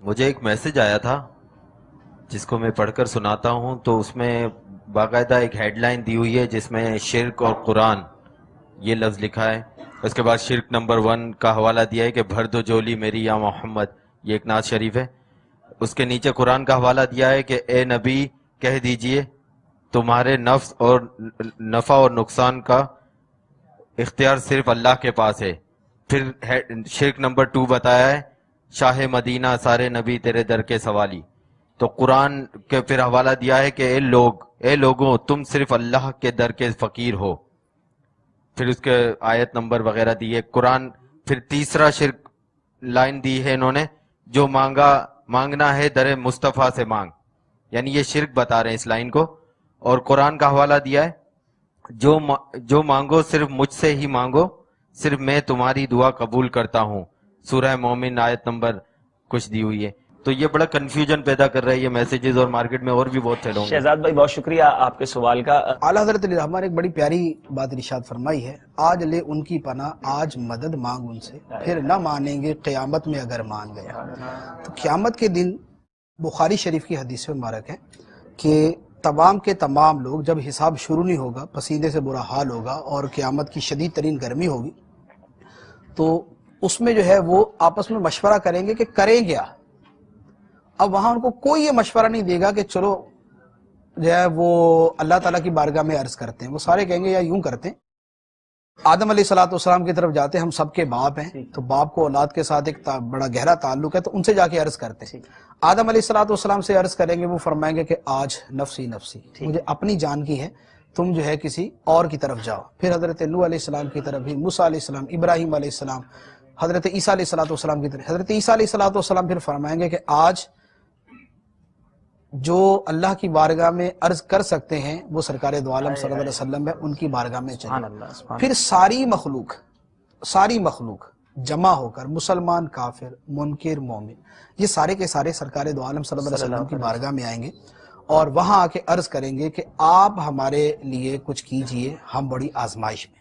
مجھے ایک میسج آیا تھا جس کو میں پڑھ کر سناتا ہوں، تو اس میں باقاعدہ ایک ہیڈ لائن دی ہوئی ہے جس میں شرک اور قرآن یہ لفظ لکھا ہے. اس کے بعد شرک نمبر 1 کا حوالہ دیا ہے کہ بھر دو جولی میری یا محمد، یہ ایک نعت شریف ہے. اس کے نیچے قرآن کا حوالہ دیا ہے کہ اے نبی کہہ دیجئے تمہارے نفس اور نفع اور نقصان کا اختیار صرف اللہ کے پاس ہے. پھر شرک نمبر 2 بتایا ہے شاہ مدینہ سارے نبی تیرے در کے سوالی. تو قرآن کے پھر حوالہ دیا ہے کہ اے لوگوں تم صرف اللہ کے در کے فقیر ہو. پھر اس کے آیت نمبر وغیرہ دی ہے قرآن. پھر تیسرا شرک لائن دی ہے انہوں نے، جو مانگنا ہے در مصطفیٰ سے مانگ، یعنی یہ شرک بتا رہے ہیں اس لائن کو. اور قرآن کا حوالہ دیا ہے جو مانگو صرف مجھ سے ہی مانگو، صرف میں تمہاری دعا قبول کرتا ہوں. سورہ مومن آیت نمبر کچھ دی ہوئی ہے. تو یہ بڑا کنفیوژن پیدا کر رہا ہے یہ میسیجز، اور مارکیٹ میں اور بھی بہت پھیلوں گے. شہزاد بھائی بہت شکریہ آپ کے سوال کا. اعلیٰ حضرت علیہ الرحمٰ نے ایک بڑی پیاری بات ارشاد فرمائی ہے، آج لے ان کی پناہ آج مدد مانگ ان سے، پھر نہ مانیں گے قیامت میں اگر مان گیا. تو قیامت کے دن بخاری شریف کی حدیث مبارک ہے کہ تمام کے تمام لوگ جب حساب شروع نہیں ہوگا، پسینے سے برا حال ہوگا اور قیامت کی شدید ترین گرمی ہوگی، تو اس میں جو ہے وہ آپس میں مشورہ کریں گے کہ کریں کیا. اب وہاں ان کو کوئی یہ مشورہ نہیں دے گا کہ چلو جو ہے وہ اللہ تعالیٰ کی بارگاہ میں عرض کرتے ہیں. وہ سارے کہیں گے یا یوں کرتے ہیں، آدم علیہ السلام کی طرف جاتے ہیں، ہم سب کے باپ ہیں تو باپ کو اولاد کے ساتھ ایک بڑا گہرا تعلق ہے، تو ان سے جا کے عرض کرتے ہیں. آدم علیہ السلام سے عرض کریں گے، وہ فرمائیں گے کہ آج نفسی نفسی، مجھے اپنی جان کی ہے، تم جو ہے کسی اور کی طرف جاؤ. پھر حضرت نوح علیہ السلام کی طرف بھی، موسیٰ علیہ السلام، ابراہیم علیہ السلام، حضرت عیسیٰ علیہ السلام کی طرف. حضرت عیسیٰ علیہ السلام پھر فرمائیں گے کہ آج جو اللہ کی بارگاہ میں عرض کر سکتے ہیں وہ سرکار دو عالم صلی اللہ علیہ وسلم ہے، ان کی بارگاہ میں چلے. پھر ساری مخلوق جمع ہو کر، مسلمان کافر منکر مومن، یہ سارے کے سارے سرکار دو عالم صلی اللہ علیہ وسلم کی بارگاہ میں آئیں گے اور وہاں آ کے عرض کریں گے کہ آپ ہمارے لیے کچھ کیجئے، ہم بڑی آزمائش میں.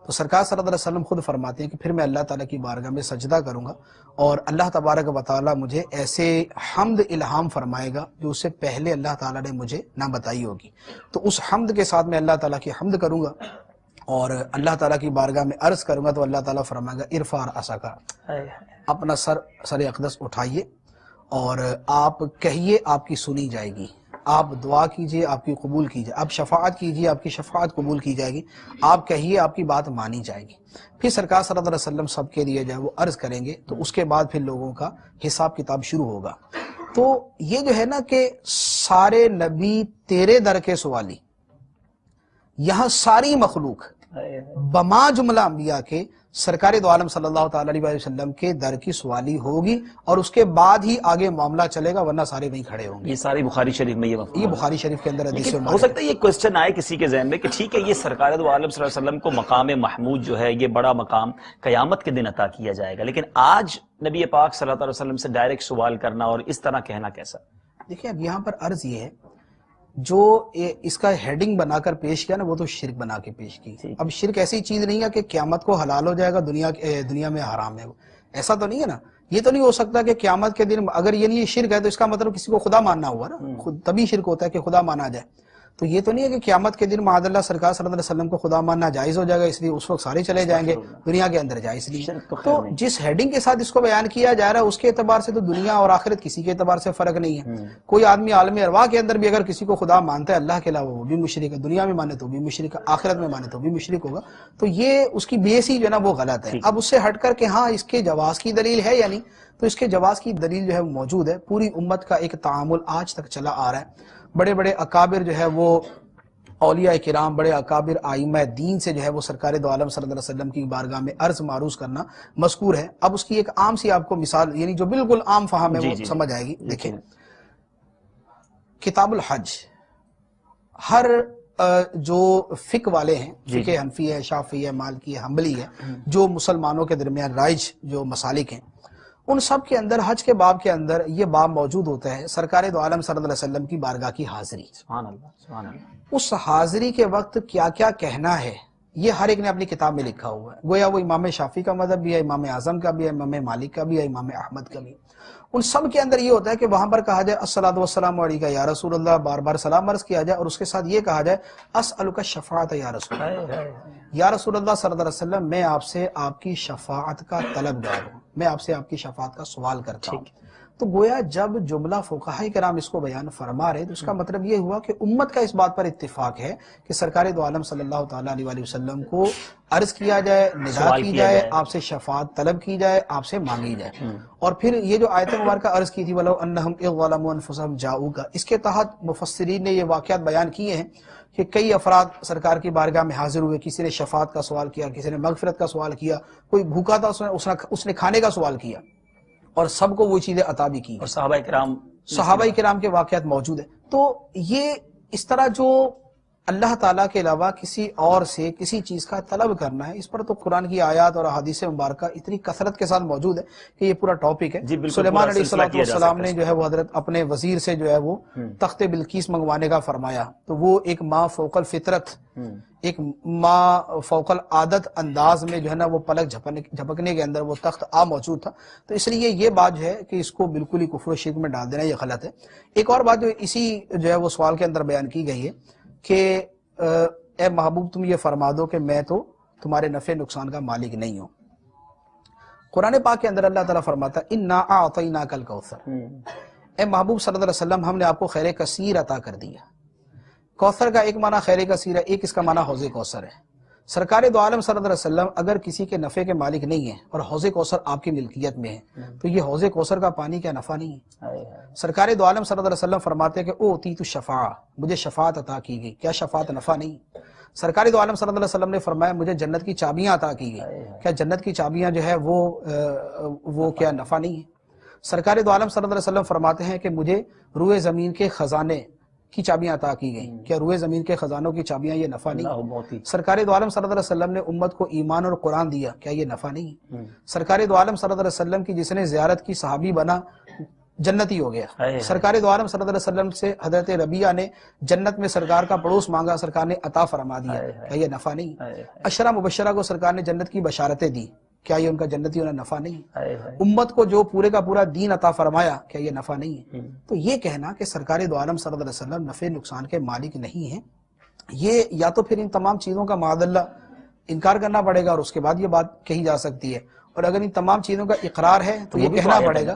تو سرکار صلی اللہ علیہ وسلم خود فرماتے ہیں کہ پھر میں اللہ تعالیٰ کی بارگاہ میں سجدہ کروں گا اور اللہ تبارک و تعالیٰ مجھے ایسے حمد الہام فرمائے گا جو اس سے پہلے اللہ تعالیٰ نے مجھے نہ بتائی ہوگی. تو اس حمد کے ساتھ میں اللہ تعالیٰ کی حمد کروں گا اور اللہ تعالیٰ کی بارگاہ میں عرض کروں گا. تو اللہ تعالیٰ فرمائے گا ارفع رأسک، اپنا سر اقدس اٹھائیے اور آپ کہیے، آپ کی سنی جائے گی. آپ دعا کیجئے، آپ کی قبول کیجئے. آپ شفاعت کیجئے، آپ کی شفاعت قبول کی جائے گی. آپ کہیے، آپ کی بات مانی جائے گی. پھر سرکار صلی اللہ علیہ وسلم سب کے لیے جو ہے وہ عرض کریں گے. تو اس کے بعد پھر لوگوں کا حساب کتاب شروع ہوگا. تو یہ جو ہے نا کہ سارے نبی تیرے در کے سوالی، یہاں ساری مخلوق بما جملہ انبیاء کے سرکار دو عالم صلی اللہ تعالی علیہ وسلم کے در کی سوالی ہوگی اور اس کے بعد ہی آگے معاملہ چلے گا، ورنہ سارے وہیں کھڑے ہوں گے. یہ ساری بخاری شریف میں یہ بخاری شریف کے اندر حدیث ہو سکتا ہے یہ کوسچن آئے کسی کے ذہن میں کہ ٹھیک ہے یہ سرکار دو عالم صلی اللہ علیہ وسلم کو مقام محمود جو ہے، یہ بڑا مقام قیامت کے دن عطا کیا جائے گا، لیکن آج نبی پاک صلی اللہ علیہ وسلم سے ڈائریکٹ سوال کرنا اور اس طرح کہنا کیسا؟ دیکھیں اب یہاں پر عرض یہ ہے، جو اس کا ہیڈنگ بنا کر پیش کیا نا وہ تو شرک بنا کے پیش کی. اب شرک ایسی چیز نہیں ہے کہ قیامت کو حلال ہو جائے گا، دنیا میں حرام ہے، ایسا تو نہیں ہے نا. یہ تو نہیں ہو سکتا کہ قیامت کے دن اگر یہ شرک ہے تو اس کا مطلب کسی کو خدا ماننا ہوا نا، تبھی شرک ہوتا ہے کہ خدا مانا جائے. تو یہ تو نہیں ہے کہ قیامت کے دن معاذ اللہ سرکار صلی اللہ علیہ وسلم کو خدا ماننا جائز ہو جائے گا، اس لیے اس وقت سارے چلے جائیں گے دنیا کے اندر جائے. اس لیے تو جس ہیڈنگ کے ساتھ اس کو بیان کیا جا رہا ہے اس کے اعتبار سے تو دنیا اور آخرت کسی کے اعتبار سے فرق نہیں ہے. کوئی آدمی عالم ارواح کے اندر بھی اگر کسی کو خدا مانتا ہے اللہ کے علاوہ وہ بھی مشرک ہے، دنیا میں مانے تو بھی مشرک ہے، آخرت میں مانے تو بھی مشرک ہوگا. تو یہ اس کی بیس ہی جو ہے نا وہ غلط ہے. اب اس سے ہٹ کر کہ ہاں اس کے جواز کی دلیل ہے یا نہیں، تو اس کے جواز کی دلیل جو ہے وہ موجود ہے. پوری امت کا ایک تعامل آج تک چلا آ رہا ہے. بڑے بڑے اکابر جو ہے وہ اولیاء کرام، بڑے اکابر آئمہ دین سے جو ہے وہ سرکار دو عالم صلی اللہ علیہ وسلم کی بارگاہ میں عرض معروض کرنا مذکور ہے. اب اس کی ایک عام سی آپ کو مثال، یعنی جو بالکل عام فہم ہے وہ سمجھ آئے گی. دیکھیں کتاب الحج، ہر جو فقہ والے ہیں، فقہ حنفی ہے، شافعی ہے، مالکی ہے، حنبلی ہے، جو مسلمانوں کے درمیان رائج جو مسالک ہیں، ان سب کے اندر حج کے باب کے اندر یہ باب موجود ہوتا ہے سرکار دو عالم صلی اللہ علیہ وسلم کی بارگاہ کی حاضری. سبحان اللہ سبحان اللہ. اس حاضری کے وقت کیا کیا کہنا ہے یہ ہر ایک نے اپنی کتاب میں لکھا ہوا ہے. گویا وہ امام شافعی کا مذہب بھی ہے، امام اعظم کا بھی ہے، امام مالک کا بھی ہے، امام احمد کا بھی. ان سب کے اندر یہ ہوتا ہے کہ وہاں پر کہا جائے الصلاۃ والسلام علیکہ یا رسول اللہ، بار بار سلام عرض کیا جائے، اور اس کے ساتھ یہ کہا جائے اسألک الشفاعۃ یا رسول اللہ، یا رسول اللہ صلی اللہ علیہ وسلم میں آپ سے آپ کی شفاعت کا طلبگار ہوں، میں آپ سے آپ کی شفاعت کا سوال کرتا ہوں۔ تو گویا جب جملہ فقہاء کرام اس کو بیان فرما رہے تو اس کا مطلب یہ ہوا کہ امت کا اس بات پر اتفاق ہے کہ سرکار دو عالم صلی اللہ تعالیٰ علیہ وسلم کو عرض کیا جائے، ندا کی جائے، آپ سے شفاعت طلب کی جائے، آپ سے مانگی جائے۔ اور پھر یہ جو آیت مبارکہ عرض کی تھی وَلَوْ أَنَّهُمْ إِذْ ظَلَمُوا أَنفُسَهُمْ جَاءُوكَ، اس کے تحت مفسرین نے یہ واقعات بیان کیے ہیں کہ کئی افراد سرکار کی بارگاہ میں حاضر ہوئے، کسی نے شفاعت کا سوال کیا، کسی نے مغفرت کا سوال کیا، کوئی بھوکا تھا اس نے کھانے کا سوال کیا، اور سب کو وہ چیزیں عطا بھی کی، اور صحابہ کرام کے واقعات موجود ہیں۔ تو یہ اس طرح جو اللہ تعالیٰ کے علاوہ کسی اور سے کسی چیز کا طلب کرنا ہے، اس پر تو قرآن کی آیات اور احادیث مبارکہ اتنی کثرت کے ساتھ موجود ہے کہ یہ پورا ٹاپک ہے۔ سلیمان علیہ السلام نے جو ہے وہ حضرت اپنے وزیر سے جو ہے وہ تخت بلقیس منگوانے کا فرمایا، تو وہ ایک ما فوق الفطرت، ایک ما فوق العادت انداز میں جو ہے نا وہ پلک جھپکنے کے اندر وہ تخت موجود تھا۔ تو اس لیے یہ بات جو ہے کہ اس کو بالکل ہی کفر و شرک میں ڈال دینا یہ غلط ہے۔ ایک اور بات جو اسی جو ہے وہ سوال کے اندر بیان کی گئی ہے کہ اے محبوب تم یہ فرما دو کہ میں تو تمہارے نفع نقصان کا مالک نہیں ہوں۔ قرآن پاک کے اندر اللہ تعالیٰ فرماتا ہے اِنَّا أَعْطَيْنَاكَ الْكَوْثَرَ، اے محبوب صلی اللہ علیہ وسلم ہم نے آپ کو خیر کثیر عطا کر دیا۔ کوثر کا ایک معنی خیر کثیر ہے، ایک اس کا معنی حوض کوثر ہے۔ سرکار دو عالم صلی اللہ علیہ وسلم اگر کسی کے نفع کے مالک نہیں ہیں اور حوض کوثر آپ کی ملکیت میں ہے تو یہ حوض کوثر کا پانی کیا نفع نہیں ہے؟ سرکار دو عالم صلی اللہ علیہ وسلم فرماتے ہیں کہ اوتیت الشفاعہ، مجھے شفاعت عطا کی گئی، کیا شفاعت نفع نہیں؟ سرکار دو عالم صلی اللہ علیہ وسلم نے فرمایا مجھے جنت کی چابیاں عطا کی گئی، کیا جنت کی چابیاں جو ہے وہ کیا نفع نہیں ہے؟ سرکار دو عالم صلی اللہ علیہ وسلم فرماتے ہیں کہ مجھے روئے زمین کے خزانے کی چابیاں عطا کی گئیں، کیا روئے زمین کے خزانوں کی چابیاں یہ نفع نہیں؟ سرکار دو عالم صلی اللہ علیہ وسلم نے امت کو ایمان اور قرآن دیا، کیا یہ نفع نہیں؟ سرکار دو عالم صلی اللہ علیہ وسلم کی جس نے زیارت کی صحابی بنا جنتی ہو گیا۔ سرکار دو عالم صلی اللہ علیہ وسلم سے حضرت ربیعہ نے جنت میں سرکار کا پڑوس مانگا، سرکار نے عطا فرما دیا، کیا یہ نفع نہیں؟ عشرہ مبشرہ کو سرکار نے جنت کی بشارتیں دی، کیا یہ ان کا جنتی ہونا نفع نہیں؟ امت کو جو پورے کا پورا دین عطا فرمایا، کیا یہ نفع نہیں ہے؟ تو یہ کہنا کہ سرکار دو عالم صلی اللہ علیہ وسلم نفع نقصان کے مالک نہیں ہیں، یہ یا تو پھر ان تمام چیزوں کا معاذ اللہ انکار کرنا پڑے گا اور اس کے بعد یہ بات کہی جا سکتی ہے، اور اگر ان تمام چیزوں کا اقرار ہے تو یہ کہنا پڑے گا۔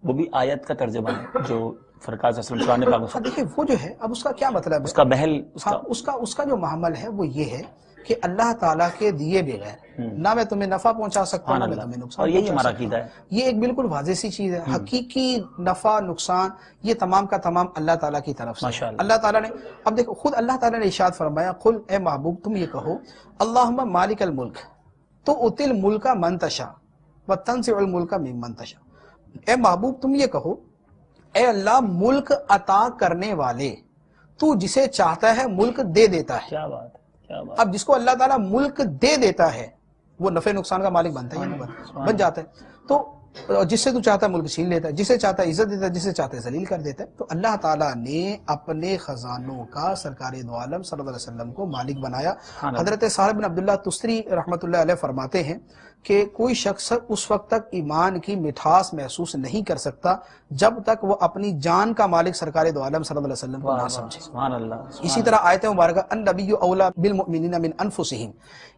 وہ بھی آیت کا ترجمہ ہے جو سرکار صلی اللہ علیہ وسلم نے دیکھیں وہ جو ہے اب اس کا کیا مطلب ہے، اس کا محل اس کا جو محمل ہے وہ یہ ہے کہ اللہ تعالیٰ کے دیے بغیر نہ میں تمہیں نفع پہنچا سکتا ہوں نہ میں تمہیں نقصان، اور یہی ہمارا عقیدہ ہے۔ یہ ایک بالکل واضح سی چیز ہے، حقیقی نفع نقصان یہ تمام کا تمام اللہ تعالیٰ کی طرف سے۔ اللہ تعالیٰ نے اب دیکھو خود اللہ تعالیٰ نے ارشاد فرمایا قل اے محبوب تم یہ کہو اللہم مالک الملک تؤتی الملک من تشاء وتنزع الملک ممن تشاء، اے محبوب تم یہ کہو اے اللہ ملک عطا کرنے والے، تو جسے چاہتا ہے ملک دے دیتا ہے۔ کیا بات ہے۔ اب جس کو اللہ تعالیٰ ملک دے دیتا ہے وہ نفع نقصان کا مالک بنتا ہے یا نہیں بن جاتا ہے؟ تو جس سے تو چاہتا ہے ملک چھین لیتا ہے، جسے چاہتا ہے عزت دیتا ہے، جسے چاہتا ہے ذلیل کر دیتا ہے۔ تو اللہ تعالیٰ نے اپنے خزانوں کا سرکار دو عالم صلی اللہ علیہ وسلم کو مالک بنایا۔ حضرت سہل بن عبداللہ تستری رحمۃ اللہ علیہ فرماتے ہیں کہ کوئی شخص اس وقت تک ایمان کی مٹھاس محسوس نہیں کر سکتا جب تک وہ اپنی جان کا مالک سرکار دو عالم صلی اللہ علیہ وسلم کو نہ سمجھے۔ سبحان اللہ۔ اسی طرح آیت مبارکہ النبی اولا بالمؤمنین من انفسہم،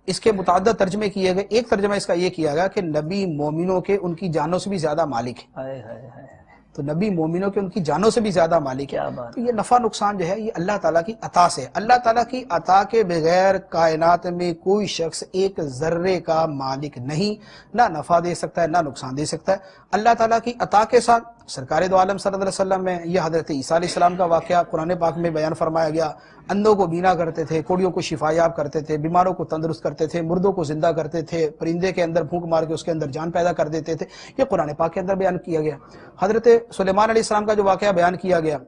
اس کے متعدد ترجمے کیے گئے، ایک ترجمہ اس کا یہ کیا گیا کہ نبی مومنوں کے ان کی جانوں سے بھی زیادہ مالک ہے، تو نبی مومنوں کے ان کی جانوں سے بھی زیادہ مالک ہے۔ تو یہ نفع نقصان جو ہے یہ اللہ تعالیٰ کی عطا سے، اللہ تعالیٰ کی عطا کے بغیر کائنات میں کوئی شخص ایک ذرے کا مالک نہیں، نہ نفع دے سکتا ہے نہ نقصان دے سکتا ہے۔ اللہ تعالیٰ کی عطا کے ساتھ سرکار دو عالم صلی اللہ علیہ وسلم میں یہ حضرت عیسیٰ علیہ السلام کا واقعہ قرآن پاک میں بیان فرمایا گیا، اندھوں کو بینا کرتے تھے، کوڑیوں کو شفا یاب کرتے تھے، بیماروں کو تندرست کرتے تھے، مردوں کو زندہ کرتے تھے، پرندے کے اندر پھونک مار کے اس کے اندر جان پیدا کر دیتے تھے، یہ قرآن پاک کے اندر بیان کیا گیا۔ حضرت سلیمان علیہ السلام کا جو واقعہ بیان کیا گیا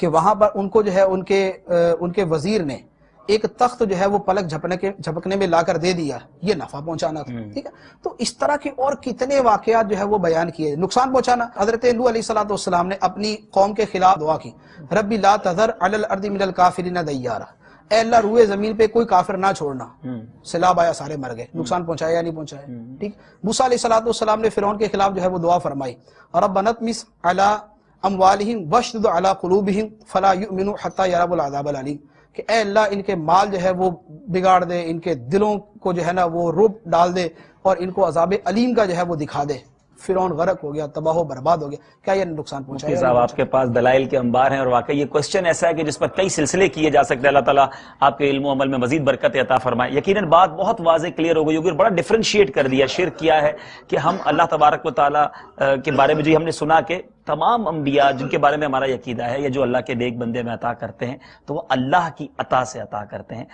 کہ وہاں پر ان کو جو ہے ان کے وزیر نے ایک تخت جو ہے وہ پلک جھپکنے میں لا کر دے دیا، یہ نفع پہنچانا تھا، ٹھیک ہے۔ تو اس طرح کے اور کتنے واقعات جو ہے وہ بیان کیے۔ نقصان پہنچانا، حضرت نوح علیہ السلام نے اپنی قوم کے خلاف دعا کی، ربی لا تذر علی الارض من الکافرین دیارا، اے اللہ روئے زمین پہ کوئی کافر نہ چھوڑنا، سیلاب آیا سارے مر گئے، نقصان پہنچایا یا نہیں پہنچایا؟ ٹھیک. موسیٰ علیہ السلام نے فرعون کے خلاف جو ہے وہ دعا فرمائی، ربنا اطمس علی اموالہم واشدد علی قلوبہم فلا یؤمنوا حتی یروا العذاب العلیم، کہ اے اللہ ان کے مال جو ہے وہ بگاڑ دے، ان کے دلوں کو جو ہے نا وہ رعب ڈال دے اور ان کو عذاب علیم کا جو ہے وہ دکھا دے. فرعون غرق ہو گیا، تباہ و برباد ہو گیا. کیا یہ نقصان پہنچایا؟ صاحب آپ کے پاس دلائل کے انبار ہیں، اور واقعی یہ کوشچن ایسا ہے کہ جس پر کئی سلسلے کیے جا سکتے ہیں. اللہ تعالیٰ آپ کے علم و عمل میں مزید برکت عطا فرمائے. یقیناً بات بہت واضح کلیئر ہو گئی ہوگی، اور بڑا ڈفرینشیٹ کر دیا شرک کیا ہے، کہ ہم اللہ تبارک و تعالیٰ کے بارے میں جو ہم نے سنا کہ تمام انبیاء جن کے بارے میں ہمارا عقیدہ ہے، یا جو اللہ کے نیک بندے میں عطا کرتے ہیں تو وہ اللہ کی عطا سے عطا کرتے ہیں.